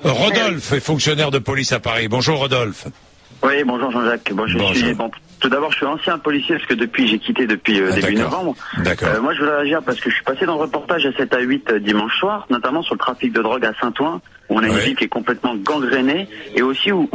Rodolphe est fonctionnaire de police à Paris. Bonjour Rodolphe. Oui, bonjour Jean-Jacques. Tout d'abord, je suis ancien policier parce que j'ai quitté depuis début novembre. D'accord. Moi, je voulais réagir parce que je suis passé dans le reportage à 7 à 8 dimanche soir, notamment sur le trafic de drogue à Saint-Ouen, où on a une ville qui est complètement gangrénée, et aussi où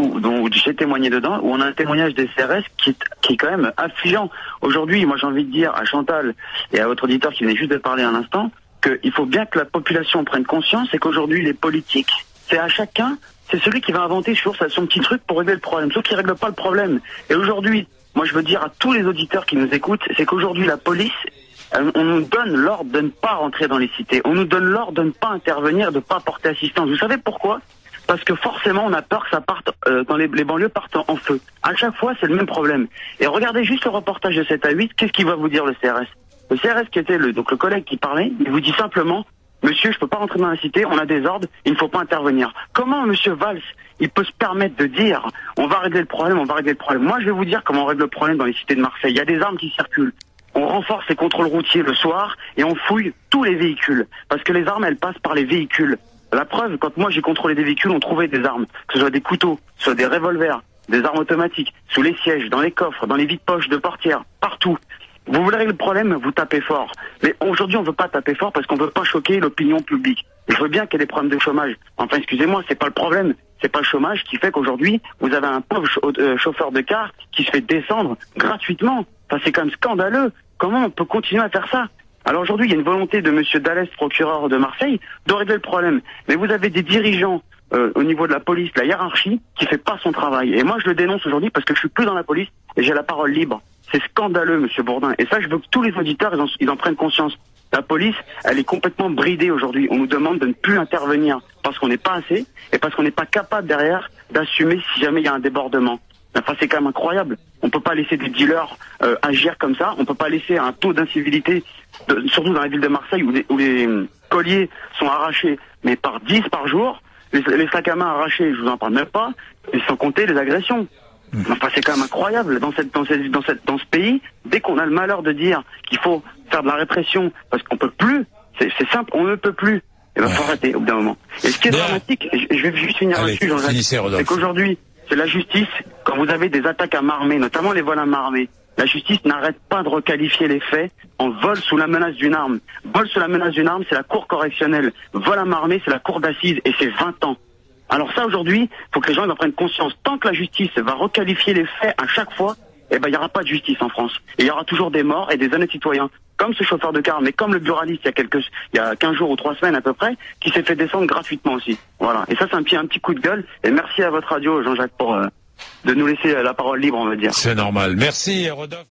j'ai témoigné dedans, où on a un témoignage des CRS qui est quand même affligeant. Aujourd'hui, moi j'ai envie de dire à Chantal et à votre auditeur qui venait juste de parler un instant, qu'il faut bien que la population prenne conscience et qu'aujourd'hui les politiques, c'est à chacun, c'est celui qui va inventer sur son petit truc pour régler le problème, sauf qu'il règle pas le problème. Et aujourd'hui, moi je veux dire à tous les auditeurs qui nous écoutent, c'est qu'aujourd'hui la police, on nous donne l'ordre de ne pas rentrer dans les cités, on nous donne l'ordre de ne pas intervenir, de ne pas porter assistance. Vous savez pourquoi ? Parce que forcément on a peur que ça parte, quand les banlieues partent en feu. À chaque fois c'est le même problème. Et regardez juste le reportage de 7 à 8, qu'est-ce qu'il va vous dire le CRS ? Le CRS qui était le collègue qui parlait, il vous dit simplement: monsieur, je peux pas rentrer dans la cité, on a des ordres, il ne faut pas intervenir. Comment monsieur Valls, il peut se permettre de dire on va régler le problème, on va régler le problème? Moi je vais vous dire comment on règle le problème dans les cités de Marseille. Il y a des armes qui circulent. On renforce les contrôles routiers le soir et on fouille tous les véhicules. Parce que les armes, elles passent par les véhicules. La preuve, quand moi j'ai contrôlé des véhicules, on trouvait des armes. Que ce soit des couteaux, que ce soit des revolvers, des armes automatiques, sous les sièges, dans les coffres, dans les vides-poches de portières, partout. Vous voulez régler le problème, vous tapez fort. Mais aujourd'hui, on veut pas taper fort parce qu'on veut pas choquer l'opinion publique. Je veux bien qu'il y ait des problèmes de chômage. Enfin, excusez-moi, c'est pas le problème. C'est pas le chômage qui fait qu'aujourd'hui, vous avez un pauvre chauffeur de car qui se fait descendre gratuitement. Enfin, c'est quand même scandaleux. Comment on peut continuer à faire ça? Alors aujourd'hui, il y a une volonté de monsieur Dallès, procureur de Marseille, de régler le problème. Mais vous avez des dirigeants au niveau de la police, la hiérarchie, qui fait pas son travail. Et moi, je le dénonce aujourd'hui parce que je suis plus dans la police et j'ai la parole libre. C'est scandaleux, monsieur Bourdin. Et ça, je veux que tous les auditeurs, ils en prennent conscience. La police, elle est complètement bridée aujourd'hui. On nous demande de ne plus intervenir parce qu'on n'est pas assez et parce qu'on n'est pas capable derrière d'assumer si jamais il y a un débordement. Enfin, c'est quand même incroyable. On peut pas laisser des dealers agir comme ça. On peut pas laisser un taux d'incivilité, surtout dans la ville de Marseille où les colliers sont arrachés, mais par 10 par jour. Les sacs à main arrachés, je vous en parle même pas, et sans compter les agressions. Enfin, c'est quand même incroyable dans ce pays. Dès qu'on a le malheur de dire qu'il faut faire de la répression parce qu'on peut plus, c'est simple, on ne peut plus. Et faut arrêter au bout d'un moment. Et ce qui est dramatique, je vais juste finir là-dessus, Jean-Jacques, c'est qu'aujourd'hui, c'est la justice, quand vous avez des attaques à main armée, notamment les vols à main armée, la justice n'arrête pas de requalifier les faits en vol sous la menace d'une arme. Vol sous la menace d'une arme, c'est la cour correctionnelle. Vol à main armée, c'est la cour d'assises, et c'est 20 ans. Alors ça, aujourd'hui, il faut que les gens en prennent conscience. Tant que la justice va requalifier les faits à chaque fois, il n'y aura pas de justice en France. Et il y aura toujours des morts et des honnêtes citoyens. Comme ce chauffeur de car, mais comme le buraliste il y a 15 jours ou 3 semaines à peu près, qui s'est fait descendre gratuitement aussi. Voilà. Et ça, c'est un petit coup de gueule. Et merci à votre radio, Jean-Jacques, de nous laisser la parole libre, on va dire. C'est normal. Merci, Rodolphe.